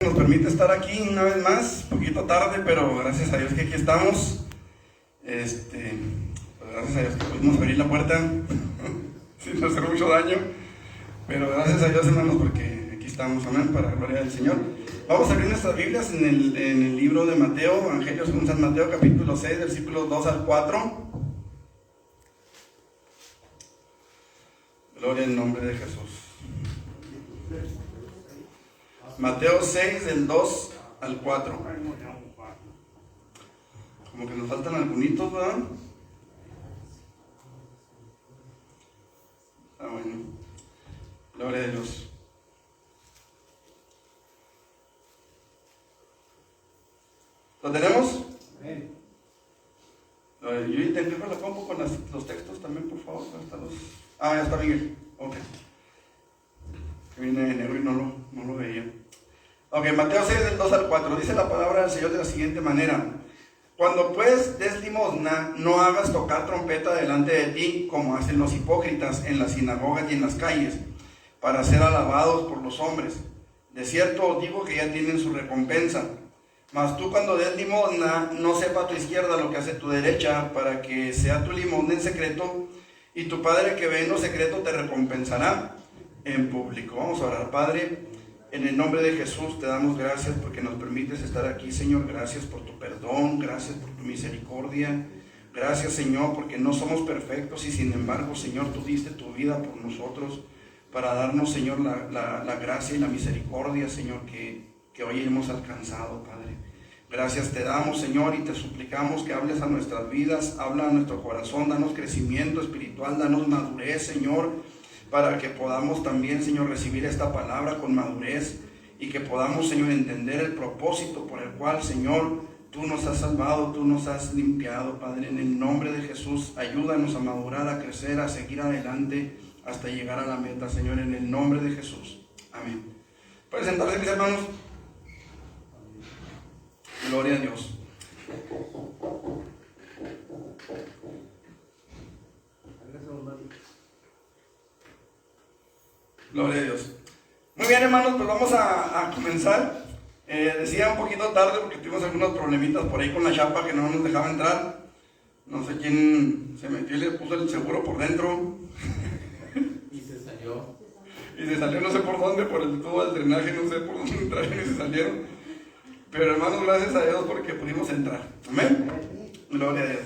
Nos permite estar aquí una vez más, un poquito tarde, pero gracias a Dios que aquí estamos. Pues gracias a Dios que pudimos abrir la puerta sin hacer mucho daño, pero gracias a Dios, hermanos, porque aquí estamos, amén, para la gloria del Señor. Vamos a abrir nuestras Biblias en el libro de Mateo, Evangelio según San Mateo, capítulo 6, versículos 2 al 4. Gloria al nombre de Jesús. Mateo 6, del 2 al 4. Como que nos faltan algunitos, ¿verdad? Ah, bueno. Gloria a Dios. ¿Lo tenemos? Yo intenté la compu con los textos también, por favor. Ya está Miguel. Ok. Que viene de negro y no lo veía. Ok, Mateo 6, del 2 al 4. Dice la palabra del Señor de la siguiente manera: Cuando pues des limosna, no hagas tocar trompeta delante de ti, como hacen los hipócritas en las sinagogas y en las calles, para ser alabados por los hombres. De cierto os digo que ya tienen su recompensa. Mas tú, cuando des limosna, no sepa tu izquierda lo que hace tu derecha, para que sea tu limosna en secreto, y tu Padre que ve en lo secreto te recompensará en público. Vamos a orar. Padre, en el nombre de Jesús te damos gracias porque nos permites estar aquí, Señor. Gracias por tu perdón, gracias por tu misericordia. Gracias, Señor, porque no somos perfectos y sin embargo, Señor, tú diste tu vida por nosotros para darnos, Señor, la gracia y la misericordia, Señor, que hoy hemos alcanzado, Padre. Gracias te damos, Señor, y te suplicamos que hables a nuestras vidas, habla a nuestro corazón, danos crecimiento espiritual, danos madurez, Señor, para que podamos también, Señor, recibir esta palabra con madurez y que podamos, Señor, entender el propósito por el cual, Señor, tú nos has salvado, tú nos has limpiado, Padre. En el nombre de Jesús, ayúdanos a madurar, a crecer, a seguir adelante hasta llegar a la meta, Señor, en el nombre de Jesús. Amén. ¿Pueden sentarse, mis hermanos? Gloria a Dios. Gloria a Dios. Muy bien, hermanos, pues vamos a comenzar. Decía un poquito tarde porque tuvimos algunos problemitas por ahí con la chapa que no nos dejaba entrar. No sé quién se metió y le puso el seguro por dentro. Y se salió. Y se salió no sé por dónde, por el tubo del drenaje, no sé por dónde entraron y se salieron. Pero hermanos, gracias a Dios porque pudimos entrar. Amén. Gloria a Dios.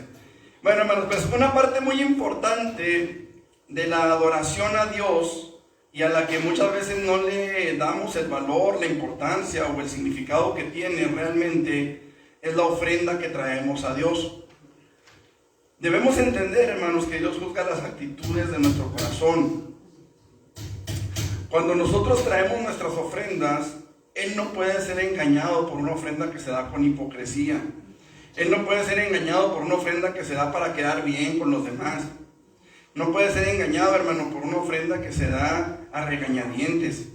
Bueno, hermanos, pues una parte muy importante de la adoración a Dios, y a la que muchas veces no le damos el valor, la importancia o el significado que tiene realmente, es la ofrenda que traemos a Dios. Debemos entender, hermanos, que Dios juzga las actitudes de nuestro corazón. Cuando nosotros traemos nuestras ofrendas, Él no puede ser engañado por una ofrenda que se da con hipocresía. Él no puede ser engañado por una ofrenda que se da para quedar bien con los demás. No puede ser engañado, hermano, por una ofrenda que se da a regañadientes.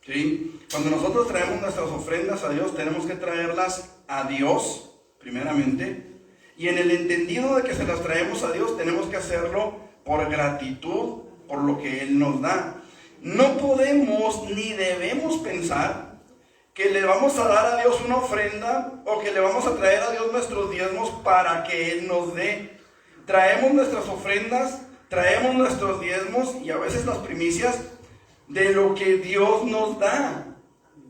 ¿Sí? Cuando nosotros traemos nuestras ofrendas a Dios, tenemos que traerlas a Dios, primeramente. Y en el entendido de que se las traemos a Dios, tenemos que hacerlo por gratitud, por lo que Él nos da. No podemos ni debemos pensar que le vamos a dar a Dios una ofrenda o que le vamos a traer a Dios nuestros diezmos para que Él nos dé. Traemos nuestras ofrendas, traemos nuestros diezmos y a veces las primicias de lo que Dios nos da,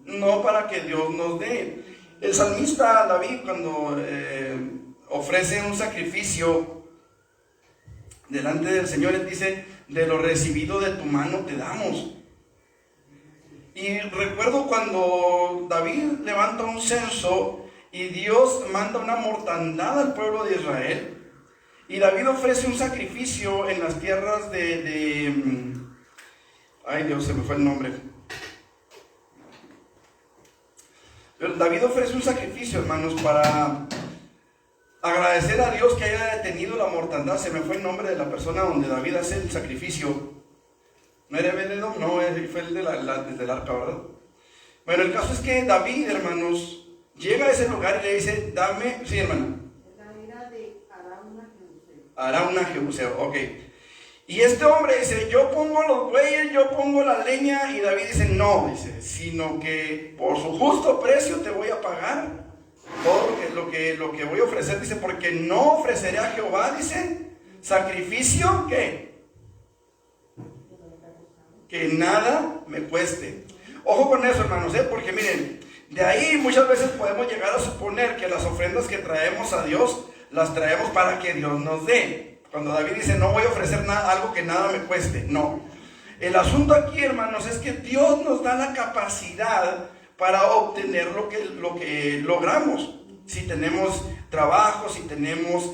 no para que Dios nos dé. El salmista David, cuando ofrece un sacrificio delante del Señor, Él dice: de lo recibido de tu mano te damos. Y recuerdo cuando David levanta un censo y Dios manda una mortandad al pueblo de Israel, y David ofrece un sacrificio en las tierras ay Dios, se me fue el nombre. Pero David ofrece un sacrificio, hermanos, para agradecer a Dios que haya detenido la mortandad. Se me fue el nombre de la persona donde David hace el sacrificio. ¿No era Benedo? No, fue el del arca, ¿verdad? Bueno, el caso es que David, hermanos, llega a ese lugar y le dice: dame, sí, hermano. La era de Arauna Jebuseo. Arauna Jebuseo, ok. Y este hombre dice, yo pongo los bueyes, yo pongo la leña, y David dice, no, dice, sino que por su justo precio te voy a pagar todo lo que voy a ofrecer, dice, porque no ofreceré a Jehová, dice, sacrificio, ¿qué? Que nada me cueste. Ojo con eso, hermanos, porque miren, de ahí muchas veces podemos llegar a suponer que las ofrendas que traemos a Dios, las traemos para que Dios nos dé. Cuando David dice, no voy a ofrecer nada, algo que nada me cueste, no. El asunto aquí, hermanos, es que Dios nos da la capacidad para obtener lo que logramos. Si tenemos trabajo, si tenemos,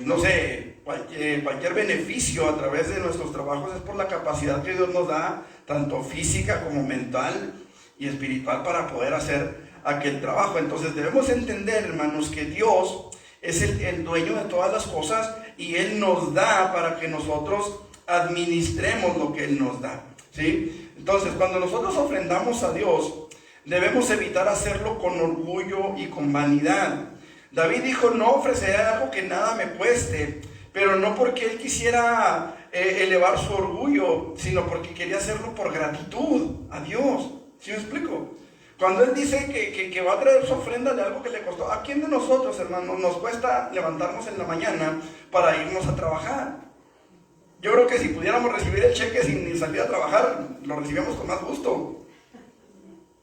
no sé, cualquier beneficio a través de nuestros trabajos, es por la capacidad que Dios nos da, tanto física como mental y espiritual, para poder hacer aquel trabajo. Entonces debemos entender, hermanos, que Dios es el dueño de todas las cosas, y Él nos da para que nosotros administremos lo que Él nos da, ¿sí? Entonces, cuando nosotros ofrendamos a Dios, debemos evitar hacerlo con orgullo y con vanidad. David dijo, no ofreceré algo que nada me cueste, pero no porque él quisiera elevar su orgullo, sino porque quería hacerlo por gratitud a Dios. ¿Sí me explico? Cuando él dice que va a traer su ofrenda de algo que le costó, ¿a quién de nosotros, hermanos, nos cuesta levantarnos en la mañana para irnos a trabajar? Yo creo que si pudiéramos recibir el cheque sin ni salir a trabajar, lo recibíamos con más gusto.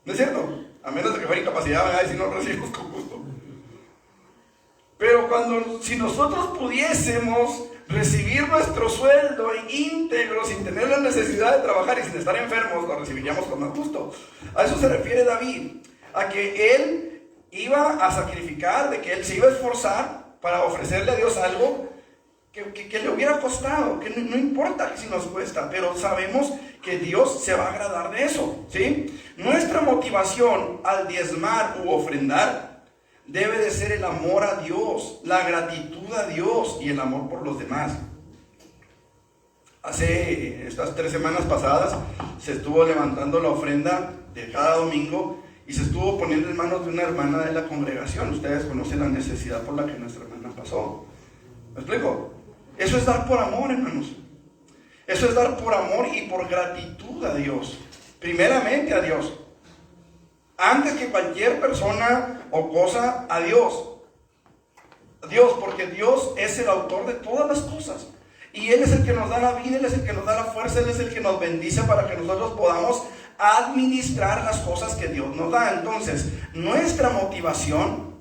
¿No es cierto? A menos de que fuera incapacidad, ¿verdad? Y si no, lo recibimos con gusto. Pero si nosotros pudiésemos recibir nuestro sueldo íntegro, sin tener la necesidad de trabajar y sin estar enfermos, lo recibiríamos con más gusto. A eso se refiere David, a que él iba a sacrificar, de que él se iba a esforzar para ofrecerle a Dios algo que le hubiera costado, que no importa si nos cuesta, pero sabemos que Dios se va a agradar de eso, ¿sí? Nuestra motivación al diezmar u ofrendar debe de ser el amor a Dios, la gratitud a Dios y el amor por los demás. Hace estas 3 semanas pasadas se estuvo levantando la ofrenda de cada domingo y se estuvo poniendo en manos de una hermana de la congregación. Ustedes conocen la necesidad por la que nuestra hermana pasó. ¿Me explico? Eso es dar por amor, hermanos. Eso es dar por amor y por gratitud a Dios. Primeramente a Dios. Antes que cualquier persona o cosa, a Dios. Dios, porque Dios es el autor de todas las cosas. Y Él es el que nos da la vida, Él es el que nos da la fuerza, Él es el que nos bendice para que nosotros podamos administrar las cosas que Dios nos da. Entonces, nuestra motivación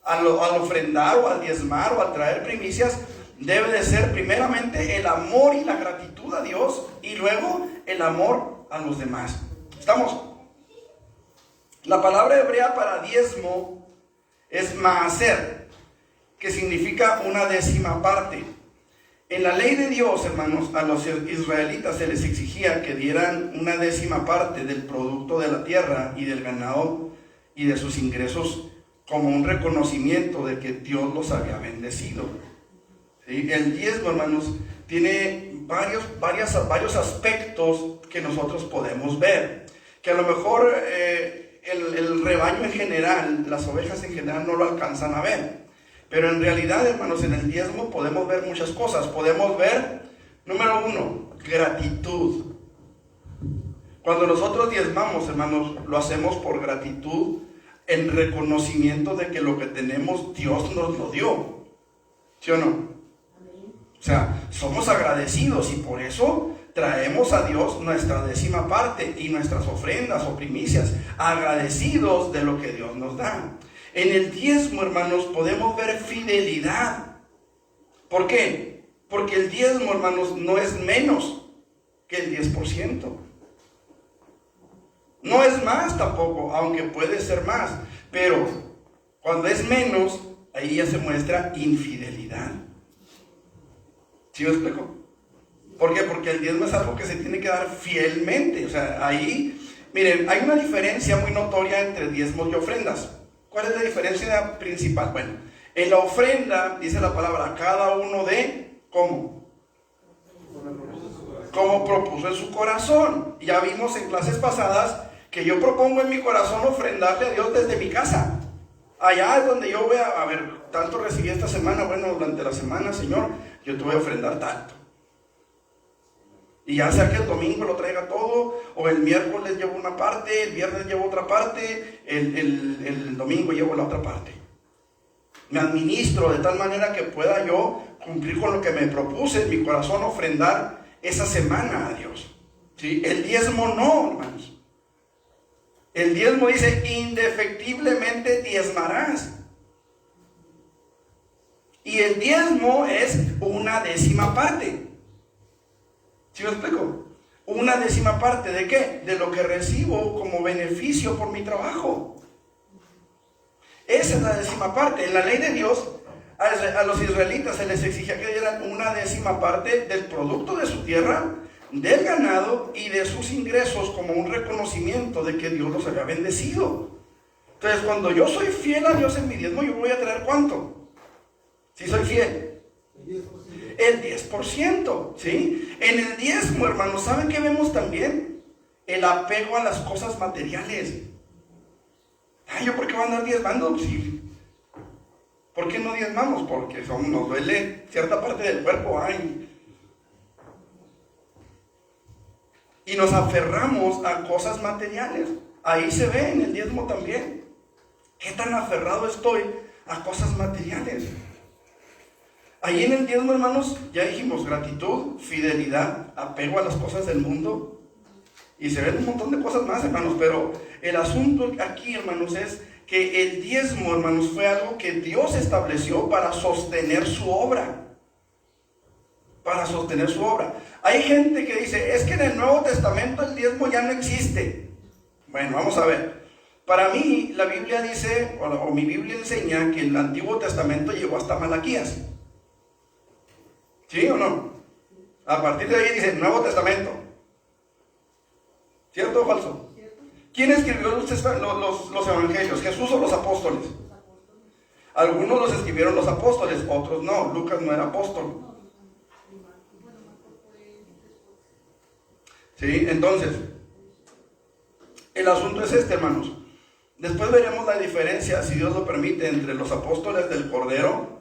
al ofrendar o al diezmar o al traer primicias debe de ser primeramente el amor y la gratitud a Dios, y luego el amor a los demás. ¿Estamos? La palabra hebrea para diezmo es maaser, que significa una décima parte. En la ley de Dios, hermanos, a los israelitas se les exigía que dieran una décima parte del producto de la tierra y del ganado y de sus ingresos, como un reconocimiento de que Dios los había bendecido. ¿Sí? El diezmo, hermanos, tiene varios aspectos que nosotros podemos ver, que a lo mejor el rebaño en general, las ovejas en general no lo alcanzan a ver. Pero en realidad, hermanos, en el diezmo podemos ver muchas cosas. Podemos ver, número 1, gratitud. Cuando nosotros diezmamos, hermanos, lo hacemos por gratitud, en reconocimiento de que lo que tenemos Dios nos lo dio. ¿Sí o no? O sea, somos agradecidos y por eso traemos a Dios nuestra décima parte y nuestras ofrendas o primicias, agradecidos de lo que Dios nos da. En el diezmo, hermanos, podemos ver fidelidad. ¿Por qué? Porque el diezmo, hermanos, no es menos que el 10%. No es más tampoco, aunque puede ser más. Pero cuando es menos, ahí ya se muestra infidelidad. ¿Sí me explico? ¿Por qué? Porque el diezmo es algo que se tiene que dar fielmente. O sea, ahí, miren, hay una diferencia muy notoria entre diezmos y ofrendas. ¿Cuál es la diferencia principal? Bueno, en la ofrenda, dice la palabra, cada uno de, ¿cómo? Como propuso en su corazón. Ya vimos en clases pasadas que yo propongo en mi corazón ofrendarle a Dios desde mi casa. Allá es donde yo voy a ver, tanto recibí esta semana, bueno, durante la semana, Señor, yo te voy a ofrendar tanto. Y ya sea que el domingo lo traiga todo, o el miércoles llevo una parte, el viernes llevo otra parte, el domingo llevo la otra parte. Me administro de tal manera que pueda yo cumplir con lo que me propuse en mi corazón, ofrendar esa semana a Dios. ¿Sí? El diezmo no, hermanos. El diezmo dice, indefectiblemente diezmarás. Y el diezmo es una décima parte. ¿Sí me explico? Una décima parte ¿de qué? De lo que recibo como beneficio por mi trabajo. Esa es la décima parte. En la ley de Dios, a los israelitas se les exigía que dieran una décima parte del producto de su tierra, del ganado y de sus ingresos como un reconocimiento de que Dios los había bendecido. Entonces, cuando yo soy fiel a Dios en mi diezmo, yo voy a traer ¿cuánto? Si soy fiel, el 10%, ¿sí? En el diezmo, hermanos, ¿saben qué vemos también? El apego a las cosas materiales. Ay, ¿yo por qué voy a andar diezmando? Sí. ¿Por qué no diezmamos? Porque nos duele cierta parte del cuerpo. Ay. Y nos aferramos a cosas materiales. Ahí se ve en el diezmo también. ¿Qué tan aferrado estoy a cosas materiales? Ahí en el diezmo, hermanos, ya dijimos gratitud, fidelidad, apego a las cosas del mundo. Y se ven un montón de cosas más, hermanos, pero el asunto aquí, hermanos, es que el diezmo, hermanos, fue algo que Dios estableció para sostener su obra. Para sostener su obra. Hay gente que dice, es que en el Nuevo Testamento el diezmo ya no existe. Bueno, vamos a ver. Para mí, la Biblia dice, o mi Biblia enseña que el Antiguo Testamento llegó hasta Malaquías. ¿Sí o no? A partir de ahí dice Nuevo Testamento. ¿Cierto o falso? ¿Quién escribió los evangelios? ¿Jesús o los apóstoles? Algunos los escribieron los apóstoles, otros no. Lucas no era apóstol. ¿Sí? Entonces, el asunto es este, hermanos. Después veremos la diferencia, si Dios lo permite, entre los apóstoles del Cordero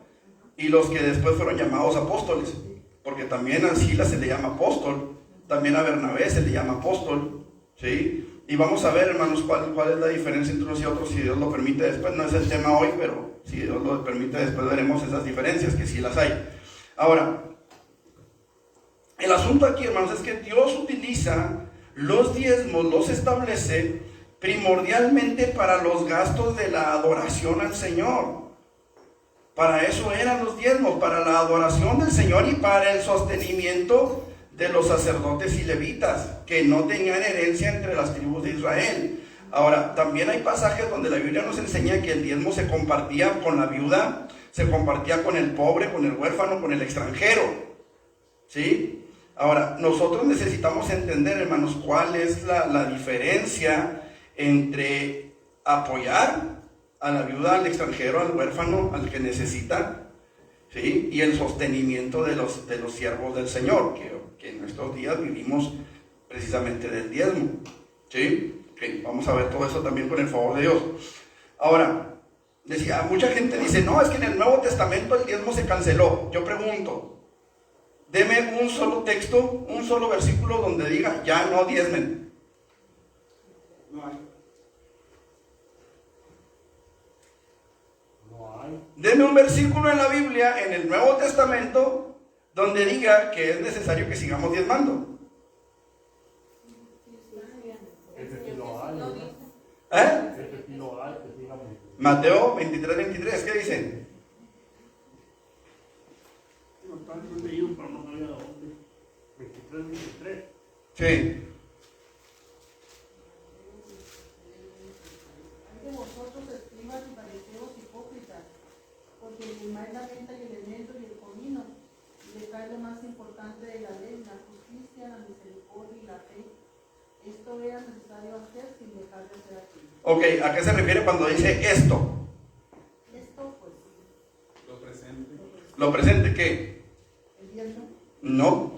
y los que después fueron llamados apóstoles, porque también a Silas se le llama apóstol, también a Bernabé se le llama apóstol, ¿sí? Y vamos a ver, hermanos, cuál es la diferencia entre unos y otros, si Dios lo permite después. No es el tema hoy, pero si Dios lo permite después veremos esas diferencias, que sí las hay. Ahora, el asunto aquí, hermanos, es que Dios utiliza los diezmos, los establece primordialmente para los gastos de la adoración al Señor. Para eso eran los diezmos, para la adoración del Señor y para el sostenimiento de los sacerdotes y levitas, que no tenían herencia entre las tribus de Israel. Ahora, también hay pasajes donde la Biblia nos enseña que el diezmo se compartía con la viuda, se compartía con el pobre, con el huérfano, con el extranjero. ¿Sí? Ahora, nosotros necesitamos entender, hermanos, cuál es la diferencia entre apoyar a la viuda, al extranjero, al huérfano, al que necesita, ¿sí? Y el sostenimiento de los siervos del Señor, que en estos días vivimos precisamente del diezmo, ¿sí? Okay, vamos a ver todo eso también con el favor de Dios. Ahora, mucha gente dice, no, es que en el Nuevo Testamento el diezmo se canceló. Yo pregunto, deme un solo texto, un solo versículo donde diga, ya no diezmen. No hay. Deme un versículo en la Biblia, en el Nuevo Testamento, donde diga que es necesario que sigamos diezmando. Mateo 23, 23, ¿qué dice? Sí. Porque limáis la venta y el eneldo y el comino, y dejáis lo más importante de la ley, la justicia, la misericordia y la fe. Esto era necesario hacer sin dejar de hacer aquello. Ok, ¿a qué se refiere cuando dice esto? Esto, pues. Lo presente. ¿Lo presente qué? ¿El diezmo? No.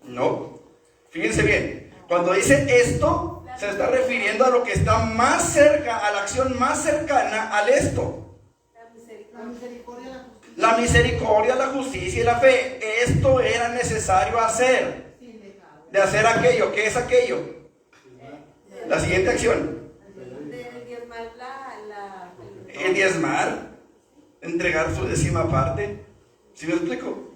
No. Fíjense bien, cuando dice esto, se está refiriendo a lo que está más cerca, a la acción más cercana al esto. La misericordia, la justicia y la fe. Esto era necesario hacer de hacer aquello. ¿Qué es aquello? La siguiente acción. De diezmar El diezmar, entregar su décima parte. ¿Sí me explico?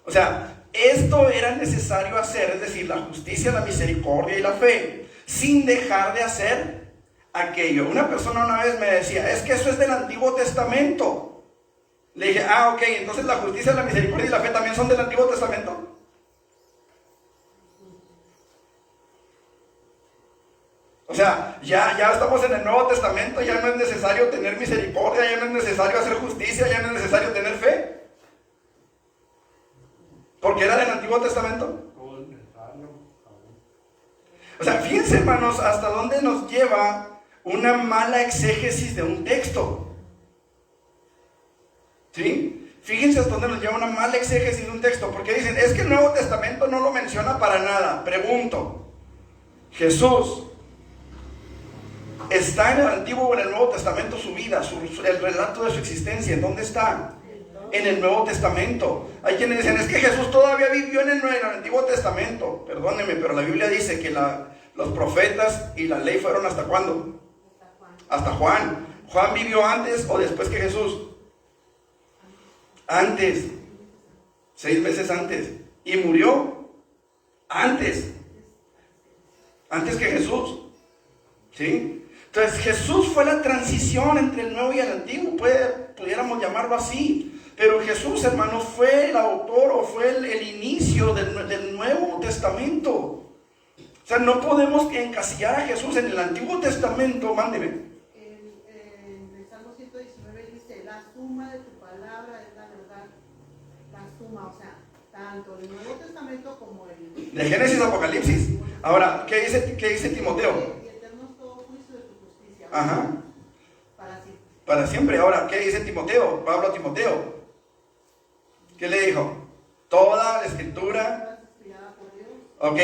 O sea, esto era necesario hacer, es decir, la justicia, la misericordia y la fe, sin dejar de hacer aquello. Una persona una vez me decía, es que eso es del Antiguo Testamento. Le dije, ok, entonces la justicia, la misericordia y la fe también son del Antiguo Testamento. O sea, ya estamos en el Nuevo Testamento, ya no es necesario tener misericordia, ya no es necesario hacer justicia, ya no es necesario tener fe. Porque era del Antiguo Testamento. O sea, fíjense, hermanos, hasta dónde nos lleva una mala exégesis de un texto. ¿Sí? Fíjense hasta dónde nos lleva una mala exégesis de un texto. Porque dicen, es que el Nuevo Testamento no lo menciona para nada. Pregunto, Jesús, ¿está en el Antiguo o en el Nuevo Testamento su vida, el relato de su existencia? ¿En dónde está? En el Nuevo Testamento. Hay quienes dicen, es que Jesús todavía vivió en el Antiguo Testamento. Perdónenme, pero la Biblia dice que los profetas y la ley fueron ¿hasta cuándo? Hasta Juan. ¿Juan vivió antes o después que Jesús? Antes. 6 meses antes. ¿Y murió? Antes. Antes que Jesús. ¿Sí? Entonces Jesús fue la transición entre el Nuevo y el Antiguo, pudiéramos llamarlo así. Pero Jesús, hermanos, fue el autor o fue el inicio del Nuevo Testamento. O sea, no podemos encasillar a Jesús en el Antiguo Testamento. Mándeme. En el Salmo 119 dice, la suma de tu palabra es la verdad. La suma, o sea, tanto el Nuevo Testamento como el... De Génesis a Apocalipsis. Ahora, ¿qué dice Timoteo? Y eterno es todo juicio de tu justicia. Ajá. Para siempre. Para siempre. Ahora, ¿qué dice Timoteo? Pablo a Timoteo. ¿Qué le dijo? Toda la escritura. Ok,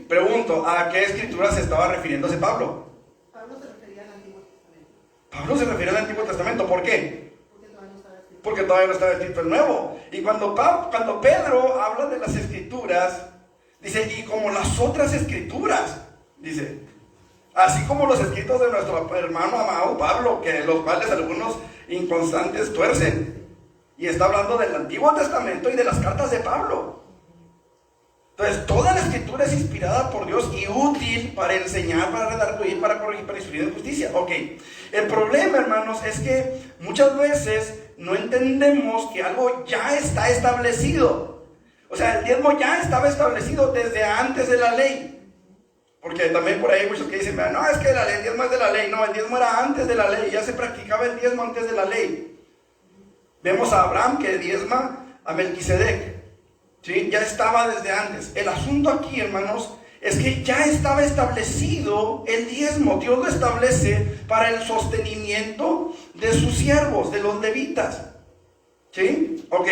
pregunto, ¿a qué escritura se estaba refiriéndose Pablo? Pablo se refería al Antiguo Testamento. Pablo se refiere al Antiguo Testamento, ¿por qué? Porque todavía no estaba escrito. Porque todavía no estaba escrito el Nuevo. Y cuando Pedro habla de las escrituras, dice, y como las otras escrituras, dice, así como los escritos de nuestro hermano amado Pablo, que los cuales algunos inconstantes tuercen. Y está hablando del Antiguo Testamento y de las cartas de Pablo. Entonces, toda la escritura es inspirada por Dios y útil para enseñar, para redarguir, para corregir, para instruir en justicia. Ok, el problema, hermanos, es que muchas veces no entendemos que algo ya está establecido. O sea, el diezmo ya estaba establecido desde antes de la ley. Porque también por ahí hay muchos que dicen, no, es que el diezmo es de la ley. No, el diezmo era antes de la ley, ya se practicaba el diezmo antes de la ley. Vemos a Abraham que diezma a Melquisedec, ¿sí? Ya estaba desde antes. El asunto aquí, hermanos, es que ya estaba establecido el diezmo. Dios lo establece para el sostenimiento de sus siervos, de los levitas, ¿sí? Ok,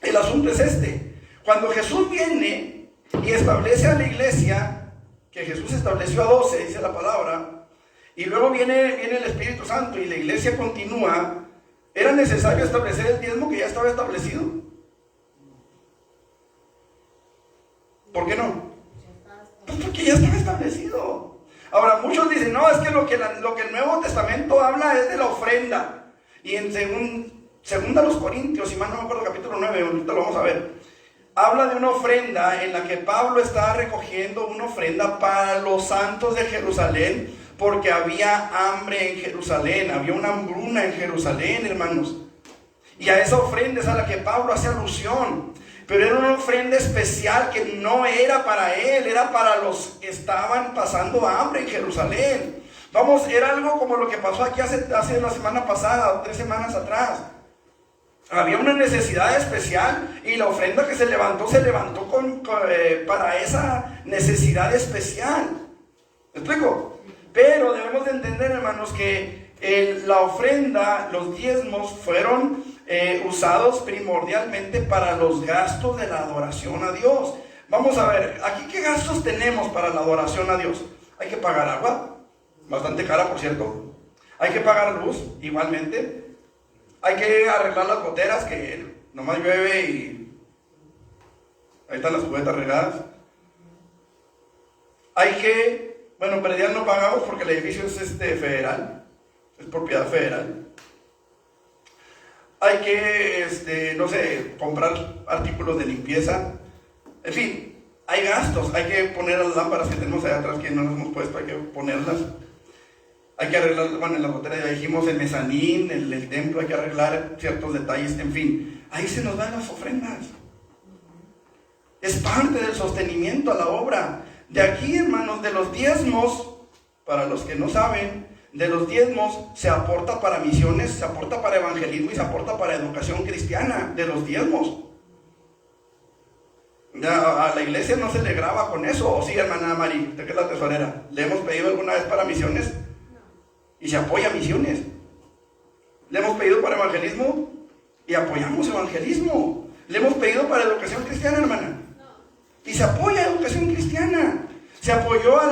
el asunto es este. Cuando Jesús viene y establece a la iglesia, que Jesús estableció a 12, dice la palabra, y luego viene el Espíritu Santo y la iglesia continúa, ¿era necesario establecer el diezmo que ya estaba establecido? ¿Por qué no? Pues porque ya estaba establecido. Ahora, muchos dicen, no, es que lo que el Nuevo Testamento habla es de la ofrenda. Y en segunda los Corintios, si mal no me acuerdo, capítulo 9, ahorita lo vamos a ver, habla de una ofrenda en la que Pablo está recogiendo una ofrenda para los santos de Jerusalén, porque había hambre en Jerusalén, había una hambruna en Jerusalén, hermanos. Y a esa ofrenda es a la que Pablo hace alusión. Pero era una ofrenda especial que no era para él, era para los que estaban pasando hambre en Jerusalén. Vamos, era algo como lo que pasó aquí hace la semana pasada, 3 semanas atrás. Había una necesidad especial y la ofrenda que se levantó para esa necesidad especial. ¿Me explico? Pero debemos de entender, hermanos, que la ofrenda, los diezmos fueron usados primordialmente para los gastos de la adoración a Dios. Vamos a ver, aquí qué gastos tenemos para la adoración a Dios. Hay que pagar agua, bastante cara por cierto. Hay que pagar luz, igualmente. Hay que arreglar las goteras, que nomás llueve y ahí están las cubetas regadas. Bueno, predial no pagamos porque el edificio es federal, es propiedad federal. Hay que, no sé, comprar artículos de limpieza. En fin, hay gastos. Hay que poner las lámparas que tenemos allá atrás que no nos hemos puesto, hay que ponerlas. Hay que arreglar, bueno, en la botella ya dijimos, el mezanín, el templo, hay que arreglar ciertos detalles, en fin. Ahí se nos dan las ofrendas. Es parte del sostenimiento a la obra. De aquí, hermanos, de los diezmos, para los que no saben, de los diezmos se aporta para misiones, se aporta para evangelismo y se aporta para educación cristiana, de los diezmos. Ya, a la iglesia no se le graba con eso, ¿o sí, hermana Mari? Usted que es la tesorera, ¿le hemos pedido alguna vez para misiones? Y se apoya misiones. Le hemos pedido para evangelismo y apoyamos evangelismo. Le hemos pedido para educación cristiana, hermana, y se apoya educación cristiana. Se apoyó a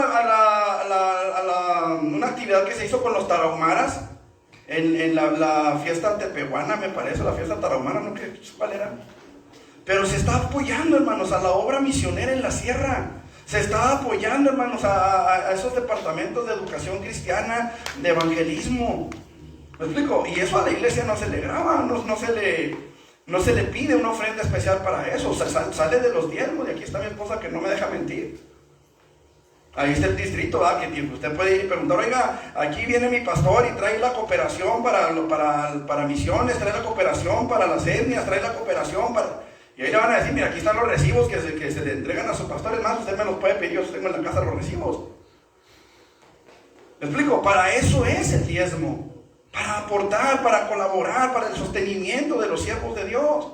una actividad que se hizo con los tarahumaras en la fiesta tepehuana, me parece, la fiesta tarahumara, no sé cuál era. Pero se está apoyando, hermanos, a la obra misionera en la sierra. Se está apoyando, hermanos, a esos departamentos de educación cristiana, de evangelismo. ¿Me explico? Y eso a la iglesia no se le graba, no se le pide una ofrenda especial para eso. O sea, sale de los diezmos. Y aquí está mi esposa que no me deja mentir. Ahí está el distrito, ¿verdad? Que usted puede ir y preguntar, oiga, aquí viene mi pastor y trae la cooperación para misiones, trae la cooperación para las etnias, trae la cooperación para... Y ahí le van a decir, mira, aquí están los recibos que se le entregan a sus pastores, más usted me los puede pedir, yo tengo en la casa los recibos. ¿Me explico? Para eso es el diezmo, para aportar, para colaborar, para el sostenimiento de los siervos de Dios.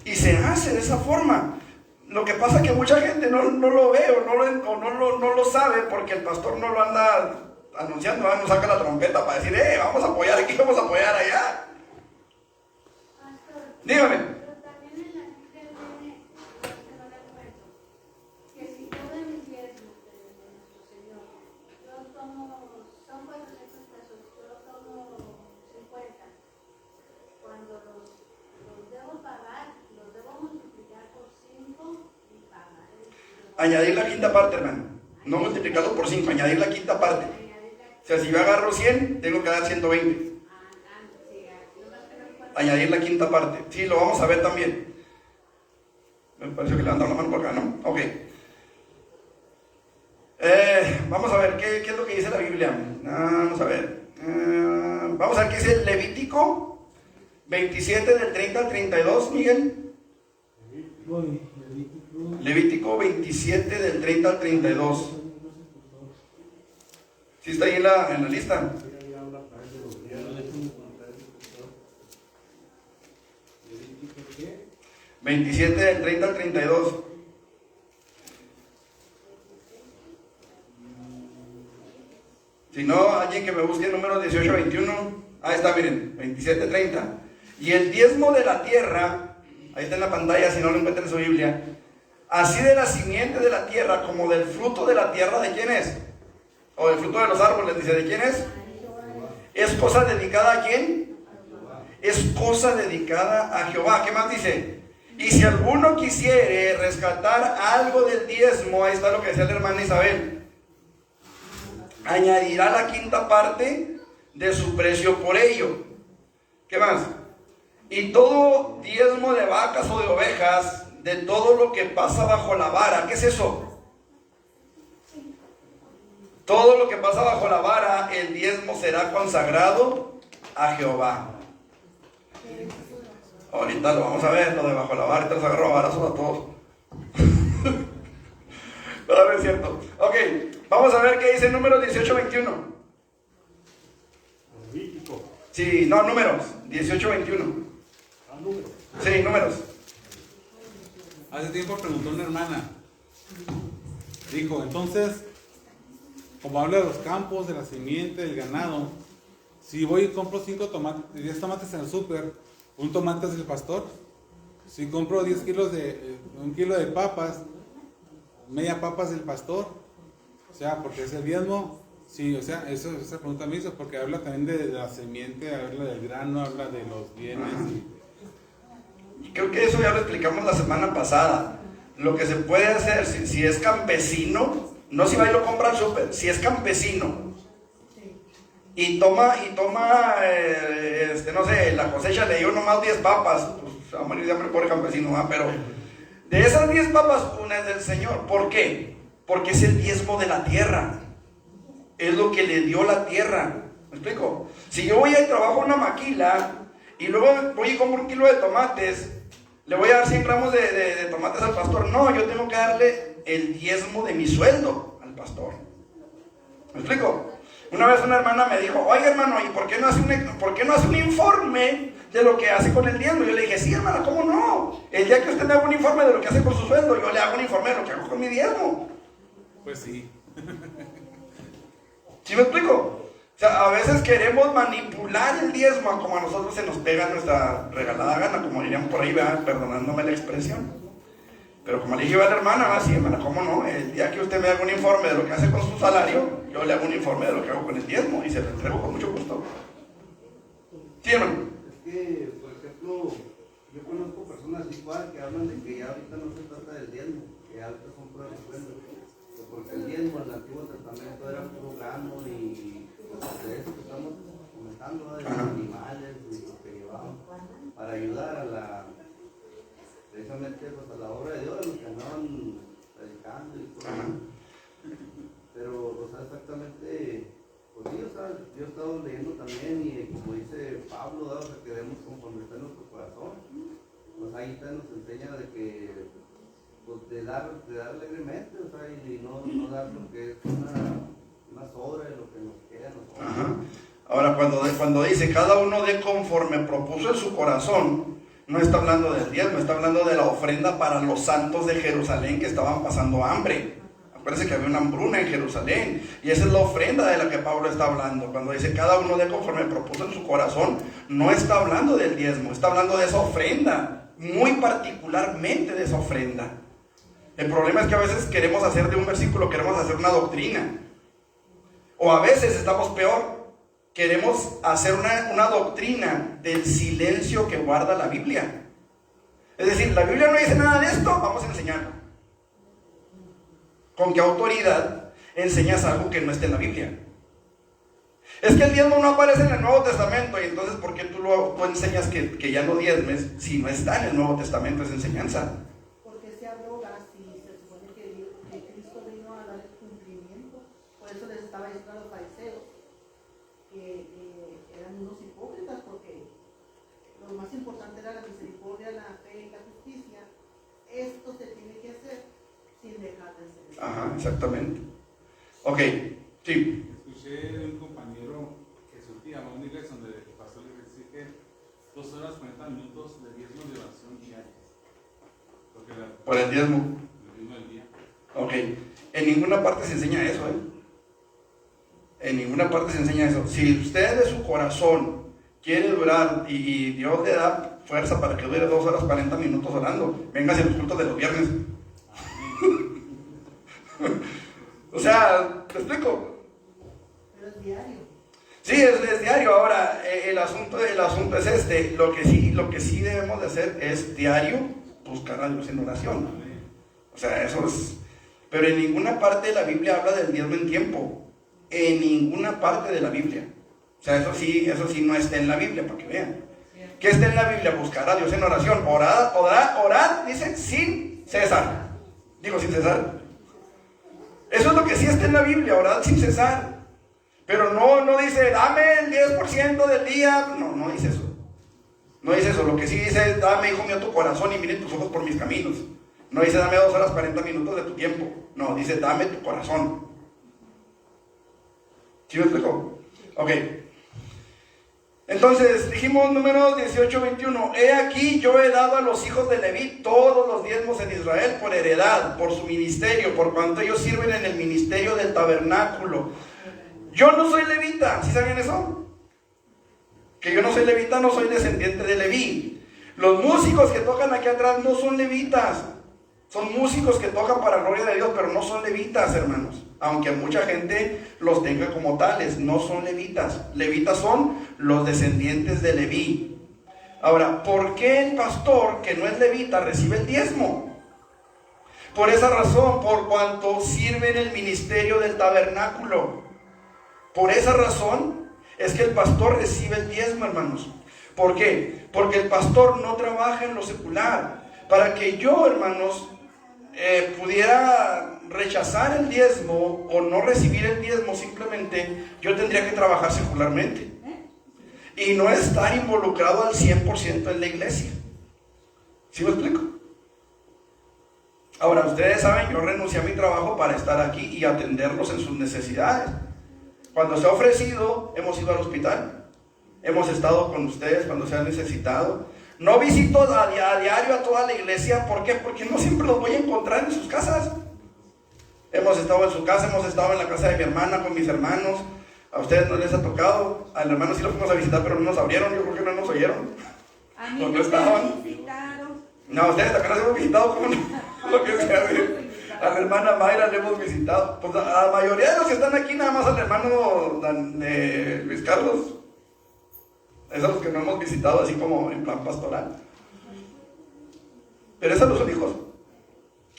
Y se hace de esa forma. Lo que pasa es que mucha gente no lo ve o no lo sabe porque el pastor no lo anda anunciando, no saca la trompeta para decir, vamos a apoyar aquí, vamos a apoyar allá. Dígame. Pero también en la Biblia viene, que no recuerdo, que si yo de mis diezmos de nuestro Señor, yo tomo, son 400 pesos, yo tomo 50. Cuando los debo pagar, los debo multiplicar por 5 y pagar. Añadir la quinta parte, hermano. No multiplicarlo por 5, añadir la quinta parte. O sea, si yo agarro 100, tengo que dar 120. Añadir la quinta parte. Sí, lo vamos a ver también. Me parece que levantaron la mano por acá, ¿no? Ok. Vamos a ver, ¿qué es lo que dice la Biblia? Vamos a ver. Vamos a ver qué dice Levítico 27 del 30 al 32, Miguel. Levítico 27 del 30 al 32. ¿Sí está ahí en la lista? 27 del 30 al 32. Si no, alguien que me busque el número 18-21. Ahí está, miren, 27-30. Y el diezmo de la tierra, ahí está en la pantalla si no lo encuentran en su Biblia. Así de la simiente de la tierra como del fruto de la tierra, ¿de quién es? O del fruto de los árboles, dice, ¿de quién es? ¿Es cosa dedicada a quién? Es cosa dedicada a Jehová. ¿Qué más dice? Y si alguno quisiere rescatar algo del diezmo, ahí está lo que decía la hermana Isabel, añadirá la quinta parte de su precio por ello. ¿Qué más? Y todo diezmo de vacas o de ovejas, de todo lo que pasa bajo la vara. ¿Qué es eso? Todo lo que pasa bajo la vara, el diezmo será consagrado a Jehová. Ahorita lo vamos a ver, lo de bajo la vara, te los agarro a varazos a todos. No es cierto. Ok, vamos a ver qué dice el número 18-21. Sí, no, números, 18-21. Números. Sí, números. Hace tiempo preguntó una hermana. Dijo, entonces, como habla de los campos, de la simiente, del ganado, si voy y compro 5 tomates, 10 tomates en el súper, ¿un tomate es del pastor? Si compro 10 kilos un kilo de papas, media papa es del pastor. O sea, porque es el diezmo. Sí, o sea, esa pregunta me hizo, porque habla también de la simiente, habla del grano, habla de los bienes. Creo que eso ya lo explicamos la semana pasada. lo que se puede hacer, si es campesino, no si va y lo compra al súper, si es campesino y toma, no sé, la cosecha le dio nomás 10 papas, pues va a morir de hambre pobre campesino, ¿va? Pero de esas 10 papas, una es del Señor. ¿Por qué? Porque es el diezmo de la tierra, es lo que le dio la tierra. ¿Me explico? Si yo voy y trabajo una maquila y luego voy y compro 1 kilo de tomates, ¿le voy a dar 100 gramos de tomates al pastor? No, yo tengo que darle el diezmo de mi sueldo al pastor. ¿Me explico? Una vez una hermana me dijo, oye hermano, ¿y por qué no hace un informe de lo que hace con el diezmo? Yo le dije, sí hermana, ¿cómo no? El día que usted me haga un informe de lo que hace con su sueldo, yo le hago un informe de lo que hago con mi diezmo. Pues sí. ¿Sí me explico? O sea, a veces queremos manipular el diezmo como a nosotros se nos pega nuestra regalada gana, como dirían por ahí, ¿verdad? Perdonándome la expresión. Pero como le dije a la hermana, sí, hermana, ¿cómo no? El día que usted me haga un informe de lo que hace con su salario, yo le hago un informe de lo que hago con el diezmo y se lo entrego con mucho gusto. Sí, hermano. Es que, por ejemplo, yo conozco personas igual que hablan de que ya ahorita no se trata del diezmo, que ahorita son puras ofrendas. Porque el diezmo en el Antiguo Testamento era puro grano y de eso que estamos comentando, ¿no? De los animales y lo que llevaban para ayudar a precisamente pues, a la obra de Dios, a los que andaban predicando y todo. Pero, o sea, exactamente, pues sí, o sea, yo he estado leyendo también y como dice Pablo, ¿no? O sea, que debemos conforme está en nuestro corazón. Pues ahí está, nos enseña de que pues de dar alegremente, o sea, y no dar lo que es una sobra de lo que nos queda a nosotros. Ajá. Ahora, cuando dice cada uno de conforme propuso en su corazón, no está hablando del diezmo, está hablando de la ofrenda para los santos de Jerusalén que estaban pasando hambre. Acuérdense que había una hambruna en Jerusalén, y esa es la ofrenda de la que Pablo está hablando. Cuando dice cada uno de conforme propuso en su corazón, no está hablando del diezmo, está hablando de esa ofrenda, muy particularmente de esa ofrenda. El problema es que a veces queremos hacer de un versículo, queremos hacer una doctrina. O a veces estamos peor, queremos hacer una doctrina del silencio que guarda la Biblia. Es decir, la Biblia no dice nada de esto, vamos a enseñarlo. ¿Con qué autoridad enseñas algo que no está en la Biblia? Es que el diezmo no aparece en el Nuevo Testamento, y entonces ¿por qué tú enseñas que ya no diezmes si no está en el Nuevo Testamento esa enseñanza? Porque se abroga si se supone que Cristo vino a dar el cumplimiento. Por eso les estaba diciendo a los fariseos que eran unos hipócritas, porque lo más importante era la misericordia, la fe y la justicia. Esto se tiene que hacer sin dejar de ser. Ajá, exactamente. Ok, sí. Escuché de un compañero que su tía va a una iglesia donde el pastor le exige 2 horas 40 minutos de diezmo de oración diarias. Por el diezmo. Del día. Ok. En ninguna parte se enseña eso, En ninguna parte se enseña eso. Si usted de su corazón quiere durar y Dios le da fuerza para que dure 2 horas 40 minutos orando, véngase a los cultos de los viernes. O sea, ¿te explico? Pero es diario. Sí, es diario. Ahora, el asunto es este. Lo que sí debemos de hacer es diario buscar a Dios en oración. O sea, eso es. Pero en ninguna parte de la Biblia habla del diezmo en tiempo. En ninguna parte de la Biblia. O sea, eso sí no está en la Biblia, para que vean. ¿Qué está en la Biblia? Buscar a Dios en oración. Orad, dice, sin cesar. Digo, sin cesar. Eso es lo que sí está en la Biblia, orad sin cesar. Pero no dice, dame el 10% del día. No dice eso. No dice eso. Lo que sí dice es, dame, hijo mío, tu corazón y miren tus ojos por mis caminos. No dice, dame 2 horas 40 minutos de tu tiempo. No, dice, dame tu corazón. ¿Sí me explico? Ok. Entonces, dijimos números 18-21. He aquí, yo he dado a los hijos de Leví todos los diezmos en Israel por heredad, por su ministerio, por cuanto ellos sirven en el ministerio del tabernáculo. Yo no soy levita, ¿sí sabían eso? Que yo no soy levita, no soy descendiente de Leví. Los músicos que tocan aquí atrás no son levitas. Son músicos que tocan para la gloria de Dios, pero no son levitas, hermanos. Aunque mucha gente los tenga como tales, no son levitas. Levitas son los descendientes de Leví. Ahora, ¿por qué el pastor que no es levita recibe el diezmo? Por esa razón, por cuanto sirve en el ministerio del tabernáculo. Por esa razón es que el pastor recibe el diezmo, hermanos. ¿Por qué? Porque el pastor no trabaja en lo secular. Para que yo, hermanos, pudiera rechazar el diezmo o no recibir el diezmo, simplemente yo tendría que trabajar secularmente y no estar involucrado al 100% en la iglesia. ¿Sí me explico? Ahora, ustedes saben, yo renuncié a mi trabajo para estar aquí y atenderlos en sus necesidades. Cuando se ha ofrecido, hemos ido al hospital, hemos estado con ustedes cuando se ha necesitado. No visito a diario a toda la iglesia. ¿Por qué? Porque no siempre los voy a encontrar en sus casas. Hemos estado en su casa, hemos estado en la casa de mi hermana con mis hermanos. A ustedes no les ha tocado. Al hermano sí lo fuimos a visitar, pero no nos abrieron. Yo creo que no nos oyeron. A mí ¿Dónde no estaban? me visitaron. No, ustedes acá nos hemos visitado. ¿Cómo no? Lo que sea, a la hermana Mayra le hemos visitado. Pues a la mayoría de los que están aquí, nada más al hermano Luis Carlos. Es a los que no hemos visitado así como en plan pastoral. Pero esos no son hijos.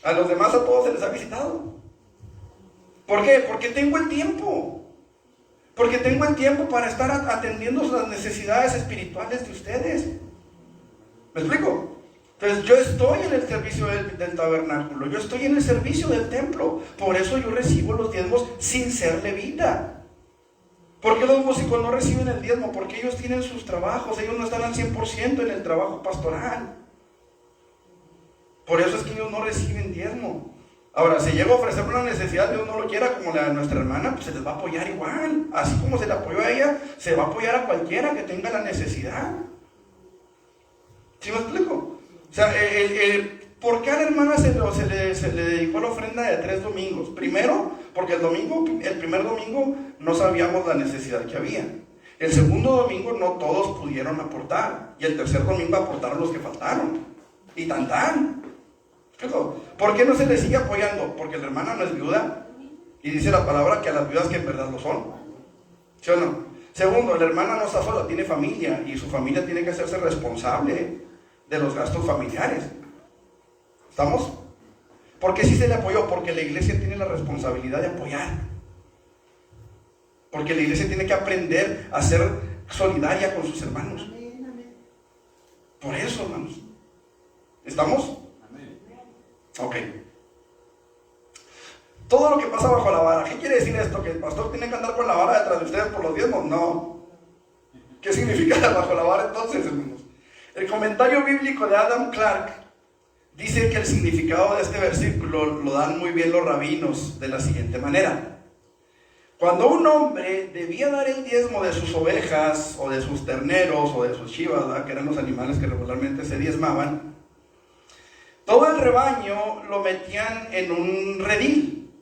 A los demás a todos se les ha visitado. ¿Por qué? Porque tengo el tiempo. Porque tengo el tiempo para estar atendiendo las necesidades espirituales de ustedes. ¿Me explico? Entonces yo estoy en el servicio del tabernáculo. Yo estoy en el servicio del templo. Por eso yo recibo los diezmos sin ser levita. ¿Por qué los músicos no reciben el diezmo? Porque ellos tienen sus trabajos, ellos no están al 100% en el trabajo pastoral. Por eso es que ellos no reciben diezmo. Ahora, si llega a ofrecer una necesidad, Dios no lo quiera, como la de nuestra hermana, pues se les va a apoyar igual. Así como se le apoyó a ella, se va a apoyar a cualquiera que tenga la necesidad. ¿Sí me explico? O sea, ¿por qué a la hermana se le dedicó la ofrenda de 3 domingos? Primero, porque el primer domingo no sabíamos la necesidad que había. El segundo domingo no todos pudieron aportar. Y el tercer domingo aportaron los que faltaron. Y tan. ¿Por qué no se le sigue apoyando? Porque la hermana no es viuda. Y dice la palabra que a las viudas que en verdad lo son. ¿Sí o no? Segundo, la hermana no está sola, tiene familia. Y su familia tiene que hacerse responsable de los gastos familiares. ¿Estamos? ¿Por qué sí se le apoyó? Porque la iglesia tiene la responsabilidad de apoyar. Porque la iglesia tiene que aprender a ser solidaria con sus hermanos. Por eso, hermanos. ¿Estamos? Ok. Todo lo que pasa bajo la vara. ¿Qué quiere decir esto? ¿Que el pastor tiene que andar con la vara detrás de ustedes por los diezmos? No. ¿Qué significa bajo la vara entonces, hermanos? El comentario bíblico de Adam Clark dice que el significado de este versículo lo dan muy bien los rabinos de la siguiente manera. Cuando un hombre debía dar el diezmo de sus ovejas o de sus terneros o de sus chivas, ¿verdad?, que eran los animales que regularmente se diezmaban, todo el rebaño lo metían en un redil.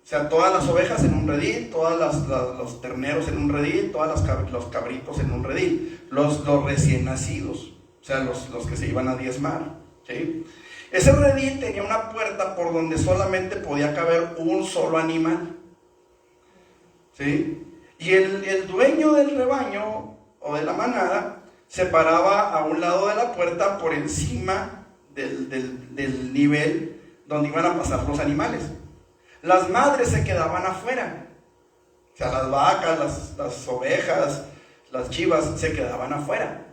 O sea, todas las ovejas en un redil, los terneros en un redil, los cabritos en un redil, los recién nacidos, o sea, los que se iban a diezmar, ¿sí? Ese redil tenía una puerta por donde solamente podía caber un solo animal, ¿sí? Y el dueño del rebaño o de la manada se paraba a un lado de la puerta por encima del nivel donde iban a pasar los animales. Las madres se quedaban afuera. O sea, las vacas, las ovejas, las chivas se quedaban afuera.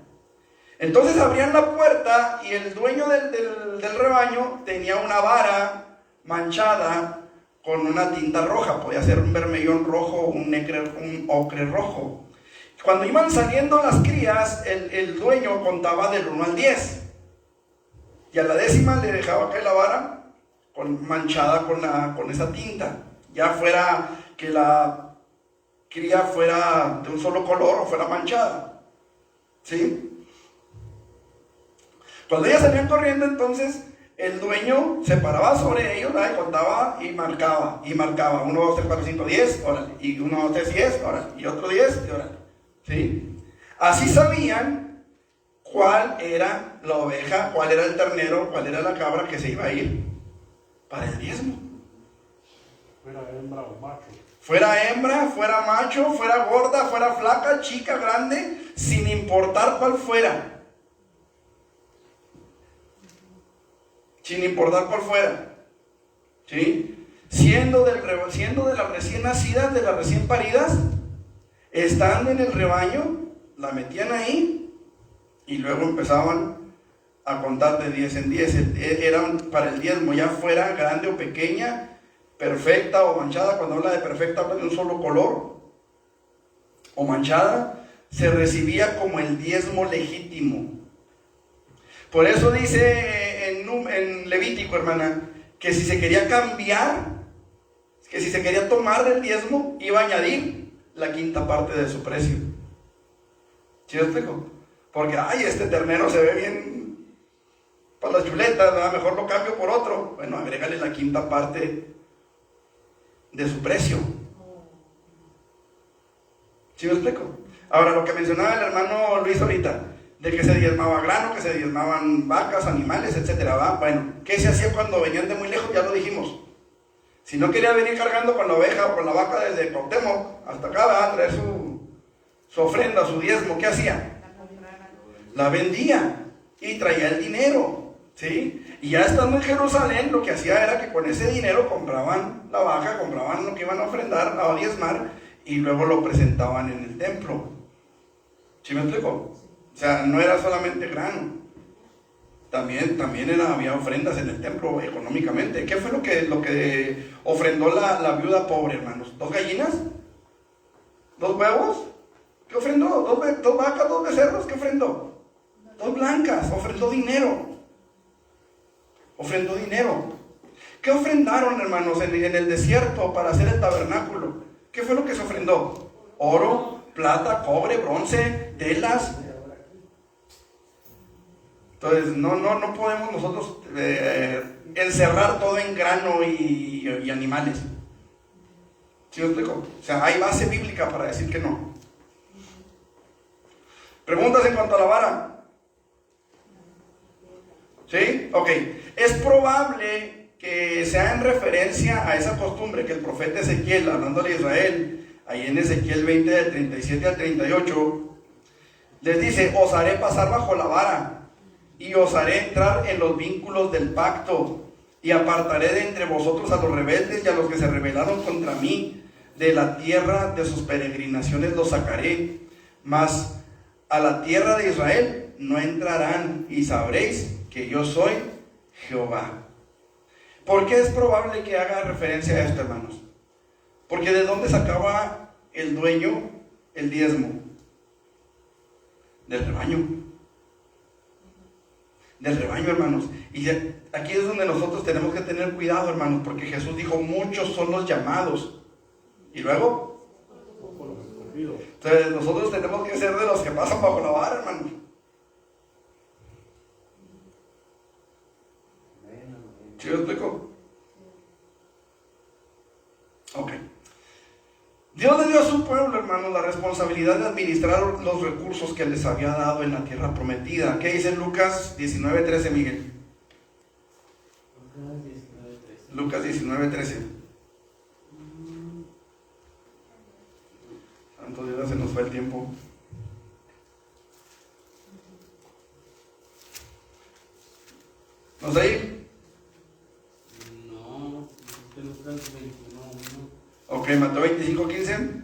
Entonces abrían la puerta y el dueño del rebaño tenía una vara manchada con una tinta roja. Podía ser un vermellón rojo o un ocre rojo. Cuando iban saliendo las crías, el dueño contaba del 1 al 10. Y a la 10ª le dejaba caer la vara manchada con esa tinta. Ya fuera que la cría fuera de un solo color o fuera manchada. ¿Sí? Cuando ellas salían corriendo, entonces el dueño se paraba sobre ellos, ¿verdad?, y contaba y marcaba. 1, 2, 3, 4, 5, 10, órale. Y 1, 2, 3, 10, órale. Y otro 10, y órale. ¿Sí? Así sabían cuál era la oveja, cuál era el ternero, cuál era la cabra que se iba a ir para el diezmo. Fuera hembra o macho. Fuera hembra, fuera macho, fuera gorda, fuera flaca, chica, grande, sin importar cuál fuera. Sin importar cuál fuera. ¿sí? Siendo de las recién nacidas, de las recién paridas, estando en el rebaño, la metían ahí y luego empezaban a contar de 10 en 10. Eran para el diezmo, ya fuera grande o pequeña, perfecta o manchada. Cuando habla de perfecta habla de un solo color, o manchada, se recibía como el diezmo legítimo. Por eso dice en Levítico, hermana, que si se quería cambiar, que si se quería tomar del diezmo, iba a añadir la quinta parte de su precio. ¿Sí me explico? Porque, ay, este ternero se ve bien para las chuletas, ¿verdad? Mejor lo cambio por otro. Bueno, agrégale la quinta parte de su precio. ¿Sí me explico? Ahora, lo que mencionaba el hermano Luis ahorita, de que se diezmaba grano, que se diezmaban vacas, animales, etcétera, ¿va? Bueno, ¿qué se hacía cuando venían de muy lejos? Ya lo dijimos. Si no quería venir cargando con la oveja o con la vaca desde Cuauhtémoc hasta acá, ¿va? A traer su ofrenda, su diezmo, ¿qué hacía? La vendía y traía el dinero, ¿sí? Y ya estando en Jerusalén, lo que hacía era que con ese dinero compraban la vaca, compraban lo que iban a ofrendar, a diezmar, y luego lo presentaban en el templo. ¿Sí me explico? O sea, no era solamente grano. También había ofrendas en el templo económicamente. ¿Qué fue lo que ofrendó la viuda pobre, hermanos? ¿2 gallinas? ¿2 huevos? ¿Qué ofrendó? ¿Dos vacas, 2 becerros? ¿Qué ofrendó? 2 blancas. Ofrendó dinero. Ofrendó dinero. ¿Qué ofrendaron, hermanos, en el desierto para hacer el tabernáculo? ¿Qué fue lo que se ofrendó? Oro, plata, cobre, bronce, telas. Entonces, no podemos nosotros encerrar todo en grano y animales. ¿Sí me explico? O sea, hay base bíblica para decir que no. ¿Preguntas en cuanto a la vara? ¿Sí? Ok. Es probable que sea en referencia a esa costumbre que el profeta Ezequiel, hablándole a Israel, ahí en Ezequiel 20, del 37 al 38, les dice: os haré pasar bajo la vara, y os haré entrar en los vínculos del pacto, y apartaré de entre vosotros a los rebeldes y a los que se rebelaron contra mí. De la tierra de sus peregrinaciones los sacaré, mas a la tierra de Israel no entrarán, y sabréis que yo soy Jehová. ¿Por qué es probable que haga referencia a esto, hermanos? Porque ¿de dónde sacaba el dueño el diezmo? Del rebaño. Del rebaño, hermanos. Y aquí es donde nosotros tenemos que tener cuidado, hermanos, porque Jesús dijo: muchos son los llamados. Y luego, entonces nosotros tenemos que ser de los que pasan bajo la vara, hermanos. ¿Sí lo explico? Ok. Dios le dio a su pueblo, hermanos, la responsabilidad de administrar los recursos que les había dado en la tierra prometida. ¿Qué dice Lucas 19:13, Miguel? Lucas 19:13. Santo Dios, se nos fue el tiempo. ¿No está ahí? No, Lucas 21. Ok, Mateo 25:15.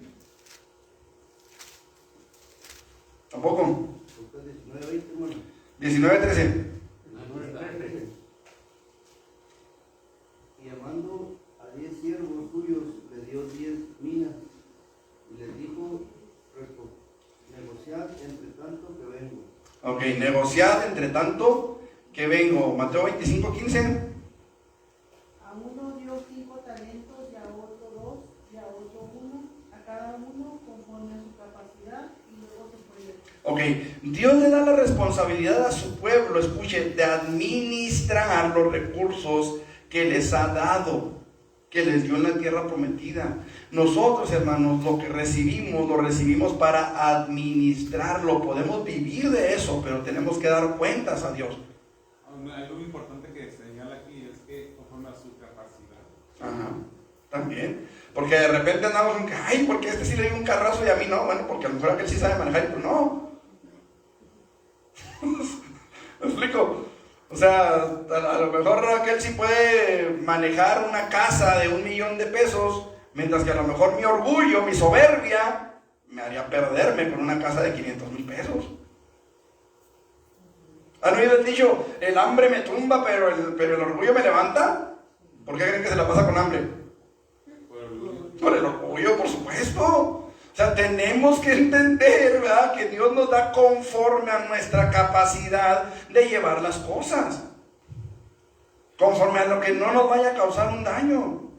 ¿Tampoco? Lucas 19:20, hermano. 19:13. Y llamando a 10 siervos suyos, le dio 10 minas, y les dijo: negociad entre tanto que vengo. Ok, negociad entre tanto que vengo. Mateo 25:15. A uno dio 5 talentos, y a otro 2, y a otro 1, a cada uno conforme a su capacidad, y luego se fue. Ok, Dios le da la responsabilidad a su pueblo, escuchen, de administrar los recursos que les ha dado, que les dio en la tierra prometida. Nosotros, hermanos, lo que recibimos, lo recibimos para administrarlo. Podemos vivir de eso, pero tenemos que dar cuentas a Dios. Algo importante que señala aquí es que conforme a su capacidad. Ajá, también. Porque de repente andamos con que, ay, porque este sí le dio un carrazo y a mí no. Bueno, porque a lo mejor aquel sí sabe manejar y pues no. ¿Me explico? O sea, a lo mejor aquel sí puede manejar una casa de 1 millón de pesos, mientras que a lo mejor mi orgullo, mi soberbia, me haría perderme con una casa de 500,000 pesos. ¿Han oído el dicho? El hambre me tumba, pero el orgullo me levanta. ¿Por qué creen que se la pasa con hambre? Por el orgullo, por supuesto. O sea, tenemos que entender, ¿verdad?, que Dios nos da conforme a nuestra capacidad de llevar las cosas, conforme a lo que no nos vaya a causar un daño.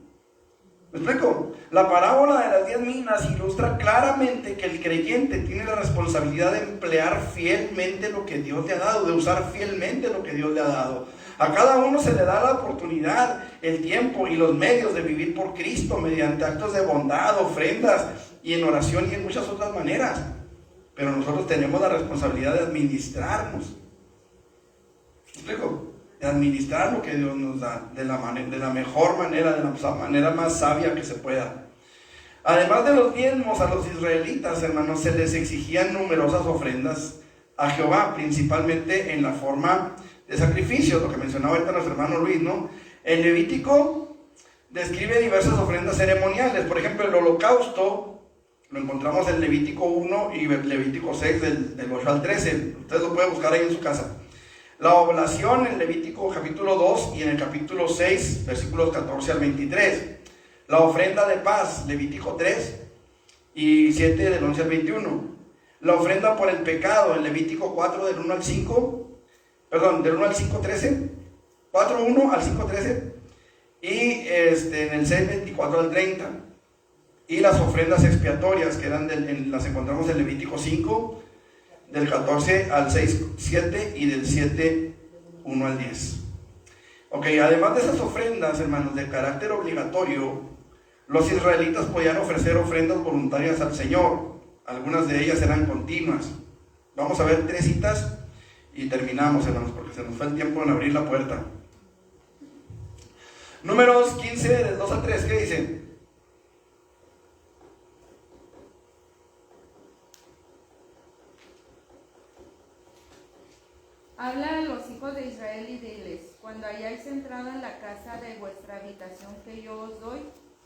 ¿Me explico? La parábola de las 10 minas ilustra claramente que el creyente tiene la responsabilidad de emplear fielmente lo que Dios le ha dado, de usar fielmente lo que Dios le ha dado. A cada uno se le da la oportunidad, el tiempo y los medios de vivir por Cristo mediante actos de bondad, ofrendas y en oración y en muchas otras maneras. Pero nosotros tenemos la responsabilidad de administrarnos. ¿Me explico? De administrar lo que Dios nos da de la mejor manera, de la manera más sabia que se pueda. Además de los diezmos, a los israelitas, hermanos, se les exigían numerosas ofrendas a Jehová, principalmente en la forma de sacrificios, lo que mencionaba ahorita nuestro hermano Luis, ¿no? El Levítico describe diversas ofrendas ceremoniales. Por ejemplo, el holocausto lo encontramos en Levítico 1 y Levítico 6 del 8 al 13. Ustedes lo pueden buscar ahí en su casa. La oblación en Levítico capítulo 2 y en el capítulo 6, versículos 14 al 23. La ofrenda de paz, Levítico 3 y 7 del 11 al 21. La ofrenda por el pecado en Levítico 4 del 1 al 5, del 1 al 5, 13, 4, 1 al 5, 13, y en el 6, 24 al 30. Y las ofrendas expiatorias, que las encontramos en Levítico 5, del 14 al 6, 7 y del 7, 1 al 10. Ok, además de esas ofrendas, hermanos, de carácter obligatorio, los israelitas podían ofrecer ofrendas voluntarias al Señor. Algunas de ellas eran continuas. Vamos a ver 3 citas y terminamos, hermanos, porque se nos fue el tiempo en abrir la puerta. Números 15, del 2 al 3, ¿qué dice? Habla a los hijos de Israel y diles: cuando hayáis entrado en la casa de vuestra habitación que yo os doy,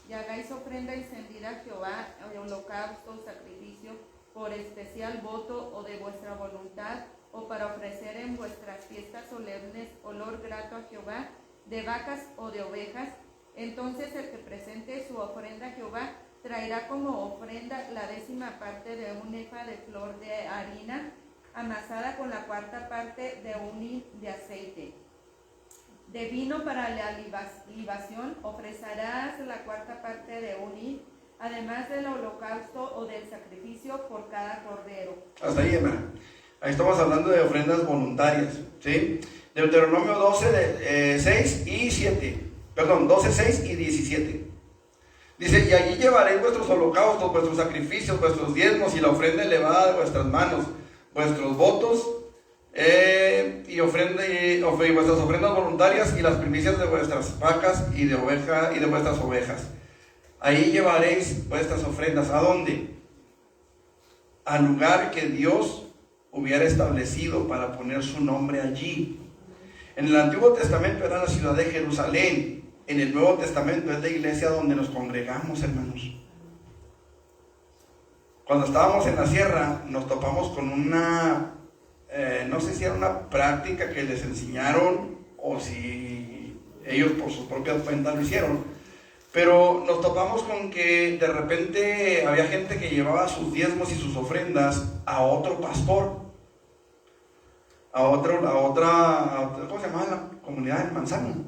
y hagáis ofrenda encendida a Jehová, holocausto, sacrificio, por especial voto o de vuestra voluntad, o para ofrecer en vuestras fiestas solemnes olor grato a Jehová, de vacas o de ovejas, entonces el que presente su ofrenda a Jehová traerá como ofrenda la 10ª parte de un efa de flor de harina, amasada con la 4ª parte de un hin de aceite. De vino para la libación ofrecerás la 4ª parte de un hin, además del holocausto o del sacrificio por cada cordero. Hasta ahí, hermana. Ahí estamos hablando de ofrendas voluntarias, ¿sí? Deuteronomio 12, 6 y 7. Perdón, 12, 6 y 17. Dice: y allí llevaréis vuestros holocaustos, vuestros sacrificios, vuestros diezmos y la ofrenda elevada de vuestras manos, vuestros votos y vuestras ofrendas voluntarias y las primicias de vuestras vacas y de vuestras ovejas. Ahí llevaréis vuestras ofrendas. ¿A dónde? Al lugar que Dios hubiera establecido para poner su nombre allí. En el Antiguo Testamento era la ciudad de Jerusalén. En el Nuevo Testamento es la iglesia donde nos congregamos, hermanos. Cuando estábamos en la sierra, nos topamos con una, no sé si era una práctica que les enseñaron o si ellos por sus propias cuentas lo hicieron, pero nos topamos con que de repente había gente que llevaba sus diezmos y sus ofrendas a otro pastor, a otra, ¿cómo se llamaba la comunidad del Manzano?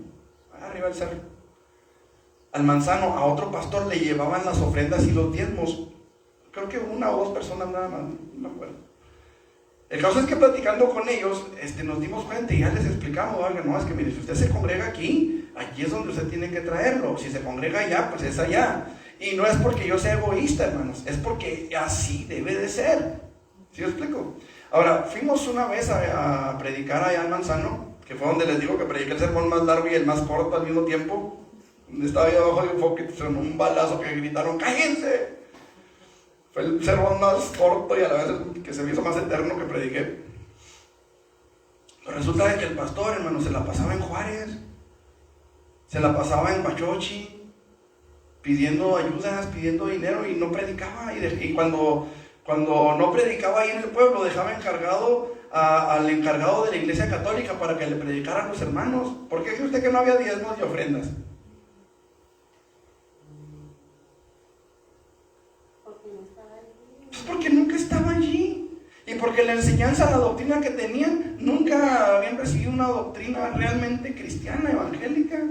Arriba del cerro. Al Manzano, a otro pastor le llevaban las ofrendas y los diezmos. Creo que 1 o 2 personas nada más, no me acuerdo. El caso es que platicando con ellos, nos dimos cuenta y ya les explicamos: oiga, no, es que mire, si usted se congrega aquí es donde usted tiene que traerlo. Si se congrega allá, pues es allá. Y no es porque yo sea egoísta, hermanos, es porque así debe de ser. ¿Sí me explico? Ahora, fuimos una vez a predicar allá al Manzano, que fue donde les digo que prediqué el sermón más largo y el más corto al mismo tiempo. Estaba ahí abajo de un foco y sonó un balazo que gritaron: ¡cállense! Fue el sermón más corto y a la vez el que se me hizo más eterno que prediqué. Pues resulta de que el pastor, hermano, se la pasaba en Juárez, se la pasaba en Huachochi, pidiendo ayudas, pidiendo dinero y no predicaba. Y cuando no predicaba ahí en el pueblo, dejaba encargado al encargado de la iglesia católica para que le predicara a los hermanos. ¿Por qué cree usted que no había diezmos y ofrendas? Pues porque nunca estaba allí. Y porque la enseñanza, la doctrina que tenían, nunca habían recibido una doctrina realmente cristiana, evangélica.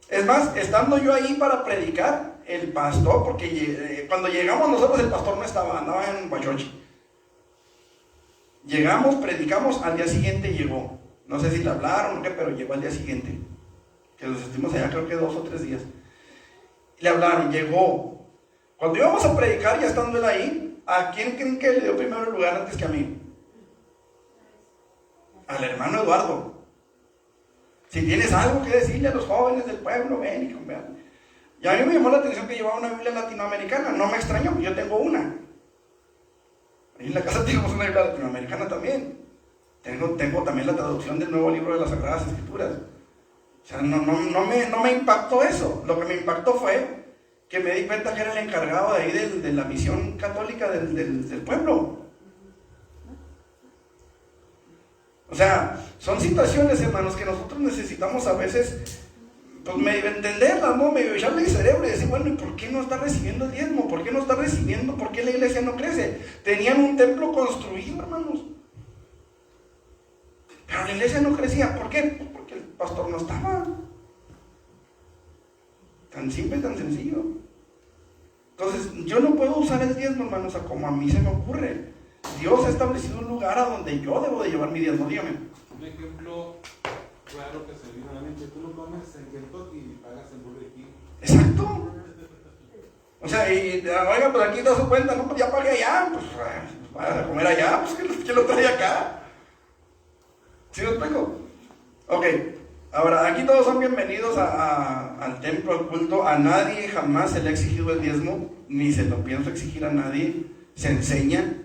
Es más, estando yo ahí para predicar, el pastor, porque cuando llegamos nosotros el pastor no estaba, andaba en Huachochi. Llegamos, predicamos, al día siguiente llegó. No sé si le hablaron o qué, pero llegó al día siguiente. Que nos estuvimos allá creo que 2 o 3 días. Le hablaron, llegó. Cuando íbamos a predicar, ya estando él ahí, ¿a quién creen que le dio primero el lugar antes que a mí? Al hermano Eduardo. Si tienes algo que decirle a los jóvenes del pueblo, ven y vean. Y a mí me llamó la atención que llevaba una Biblia latinoamericana. No me extraño, porque yo tengo una. Ahí en la casa tenemos una Biblia latinoamericana también. Tengo también la traducción del Nuevo Libro de las Sagradas Escrituras. O sea, no me impactó eso. Lo que me impactó fue que me di cuenta que era el encargado de ahí de la misión católica del pueblo. O sea, son situaciones, hermanos, que nosotros necesitamos a veces, pues medio entenderlas, ¿no? Medio echarle el cerebro y decir, bueno, ¿y por qué no está recibiendo el diezmo? ¿Por qué no está recibiendo? ¿Por qué la iglesia no crece? Tenían un templo construido, hermanos. Pero la iglesia no crecía. ¿Por qué? Pues porque el pastor no estaba. Tan simple, tan sencillo. Entonces, yo no puedo usar el diezmo, hermanos, como a mí se me ocurre. Dios ha establecido un lugar a donde yo debo de llevar mi diezmo. Dígame. Un ejemplo claro que se viene a la mente: tú no comes en Kentucky y pagas en Burger King. Exacto. O sea, oiga, pues aquí está su cuenta, no, pues ya pagué allá, pues vaya a comer allá, pues ¿quién lo trae acá? ¿Sí me explico? Ok, ahora, aquí todos son bienvenidos al templo, al culto. A nadie jamás se le ha exigido el diezmo, ni se lo pienso exigir a nadie. Se enseña,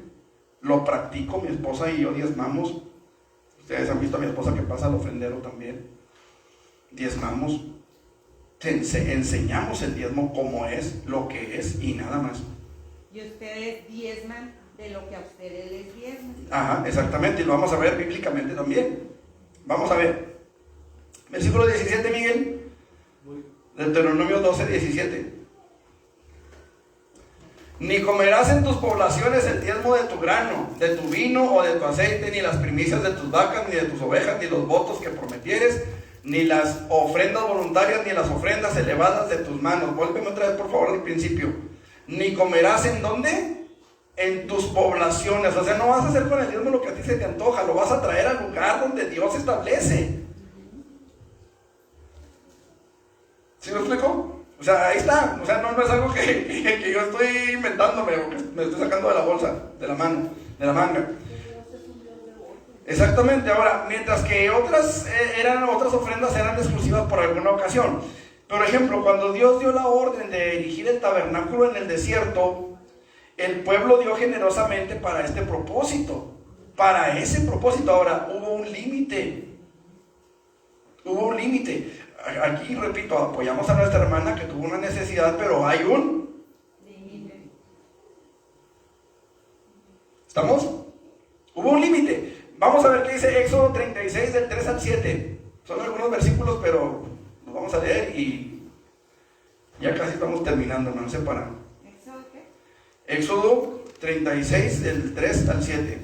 lo practico, mi esposa y yo diezmamos. Ustedes han visto a mi esposa que pasa al ofrendero también. Diezmamos. Enseñamos el diezmo como es, lo que es y nada más. Y ustedes diezman de lo que a ustedes les diezman. Ajá, exactamente, y lo vamos a ver bíblicamente también. Vamos a ver. Versículo 17, Miguel. Deuteronomio 12, 17. Ni comerás en tus poblaciones el diezmo de tu grano, de tu vino o de tu aceite, ni las primicias de tus vacas, ni de tus ovejas, ni los votos que prometieres, ni las ofrendas voluntarias, ni las ofrendas elevadas de tus manos. Vuélveme otra vez, por favor, al principio. Ni comerás ¿en dónde? En tus poblaciones. O sea, no vas a hacer con el diezmo lo que a ti se te antoja, lo vas a traer al lugar donde Dios establece. ¿Sí me explico? O sea, ahí está. O sea, no es algo que yo estoy inventándome o que me estoy sacando de la bolsa, de la mano, de la manga. Exactamente. Ahora, mientras que otras ofrendas eran exclusivas por alguna ocasión. Por ejemplo, cuando Dios dio la orden de erigir el tabernáculo en el desierto, el pueblo dio generosamente para este propósito. Para ese propósito. Ahora, hubo un límite. Hubo un límite. Aquí, repito, apoyamos a nuestra hermana que tuvo una necesidad, pero hay un límite. ¿Estamos? Hubo un límite. Vamos a ver qué dice Éxodo 36 del 3 al 7. Son algunos versículos, pero los vamos a leer y ya casi estamos terminando, no se paran. ¿Éxodo qué? Éxodo 36 del 3 al 7.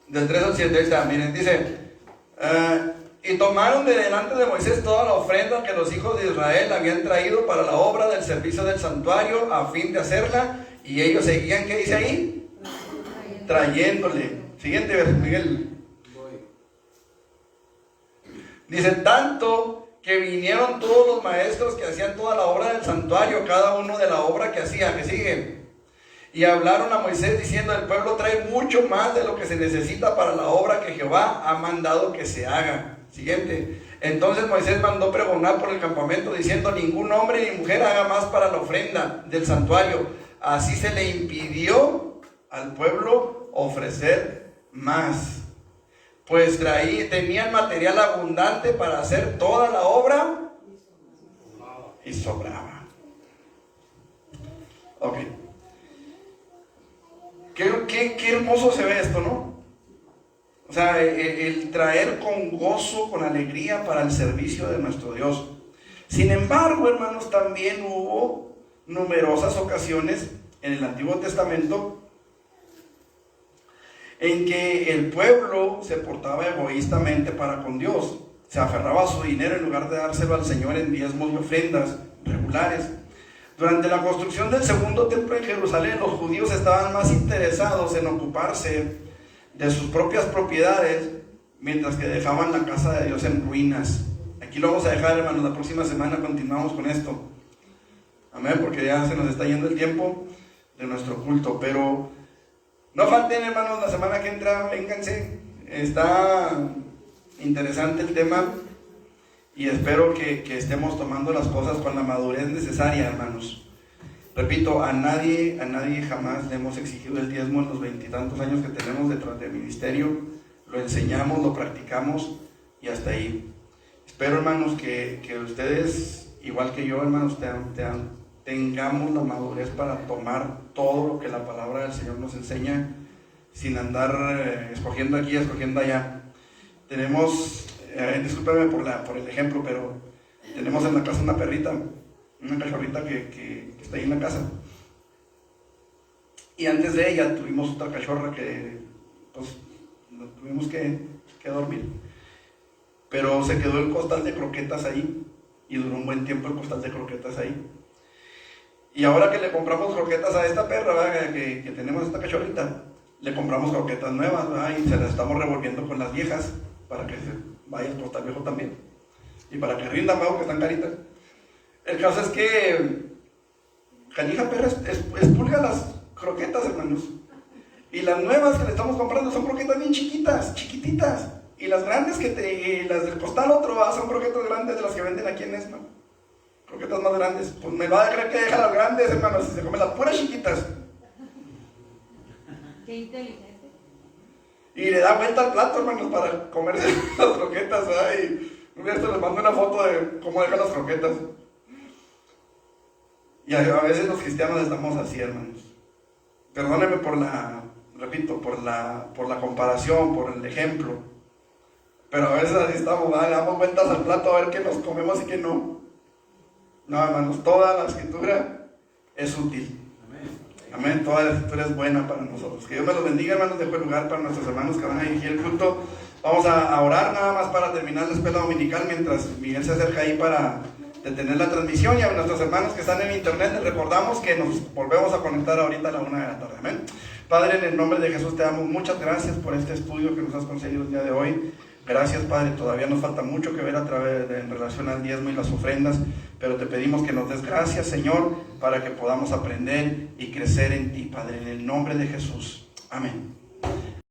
Del 3 al 7, ahí está, miren, dice, y tomaron de delante de Moisés toda la ofrenda que los hijos de Israel habían traído para la obra del servicio del santuario a fin de hacerla, y ellos seguían, ¿qué dice ahí? Trayéndole. Siguiente verso, Miguel. Dice, tanto que vinieron todos los maestros que hacían toda la obra del santuario, cada uno de la obra que hacía, que sigue. Y hablaron a Moisés diciendo: el pueblo trae mucho más de lo que se necesita para la obra que Jehová ha mandado que se haga. Siguiente. Entonces Moisés mandó pregonar por el campamento diciendo: ningún hombre ni mujer haga más para la ofrenda del santuario. Así se le impidió al pueblo ofrecer más, pues tenían material abundante para hacer toda la obra y sobraba. Ok. Qué hermoso se ve esto, ¿no? O sea, el traer con gozo, con alegría para el servicio de nuestro Dios. Sin embargo, hermanos, también hubo numerosas ocasiones en el Antiguo Testamento en que el pueblo se portaba egoístamente para con Dios. Se aferraba a su dinero en lugar de dárselo al Señor en diezmos y ofrendas regulares. Durante la construcción del segundo templo en Jerusalén, los judíos estaban más interesados en ocuparse de sus propias propiedades, mientras que dejaban la casa de Dios en ruinas. Aquí lo vamos a dejar, hermanos. La próxima semana continuamos con esto. Amén, porque ya se nos está yendo el tiempo de nuestro culto. Pero no falten, hermanos, la semana que entra, vénganse. Está interesante el tema. Y espero que estemos tomando las cosas con la madurez necesaria, hermanos. Repito, a nadie jamás le hemos exigido el diezmo en los 20 y tantos años que tenemos detrás del ministerio. Lo enseñamos, lo practicamos y hasta ahí. Espero, hermanos, que ustedes, igual que yo, hermanos, tengamos la madurez para tomar todo lo que la palabra del Señor nos enseña, sin andar escogiendo aquí, escogiendo allá. Tenemos... discúlpeme por el ejemplo, pero tenemos en la casa una perrita, una cachorrita que está ahí en la casa. Y antes de ella tuvimos otra cachorra que pues tuvimos que dormir. Pero se quedó el costal de croquetas ahí y duró un buen tiempo el costal de croquetas ahí. Y ahora que le compramos croquetas a esta perra, ¿verdad? Que tenemos esta cachorrita, le compramos croquetas nuevas, ¿verdad? Y se las estamos revolviendo con las viejas para que se vaya el costal viejo también y para que rindan más, que están caritas. El caso es que Canija perra expulga las croquetas, hermanos, y las nuevas que le estamos comprando son croquetas bien chiquitas, chiquititas, y las grandes las del costal otro son croquetas grandes de las que venden aquí en Esma, croquetas más grandes. Pues me va a creer que deja las grandes, hermanos, y se come las puras chiquitas. Qué inteligente. Y le da vuelta al plato, hermanos, para comerse las croquetas, ¿verdad? Y les mando una foto de cómo dejan las croquetas. Y a veces los cristianos estamos así, hermanos. Perdónenme por la comparación, por el ejemplo. Pero a veces así estamos, ¿verdad? Le damos vueltas al plato a ver qué nos comemos y qué no. No, hermanos, toda la escritura es útil. Amén, toda la escritura es buena para nosotros. Que Dios me los bendiga, hermanos. Dejo el lugar para nuestros hermanos que van a dirigir el culto. Vamos a orar nada más para terminar la escuela dominical, mientras Miguel se acerca ahí para detener la transmisión. Y a nuestros hermanos que están en internet les recordamos que nos volvemos a conectar ahorita a la 1 de la tarde. Amén. Padre, en el nombre de Jesús te damos muchas gracias por este estudio que nos has concedido el día de hoy. Gracias, Padre, todavía nos falta mucho que ver en relación al diezmo y las ofrendas, pero te pedimos que nos des gracias, Señor, para que podamos aprender y crecer en ti, Padre, en el nombre de Jesús. Amén.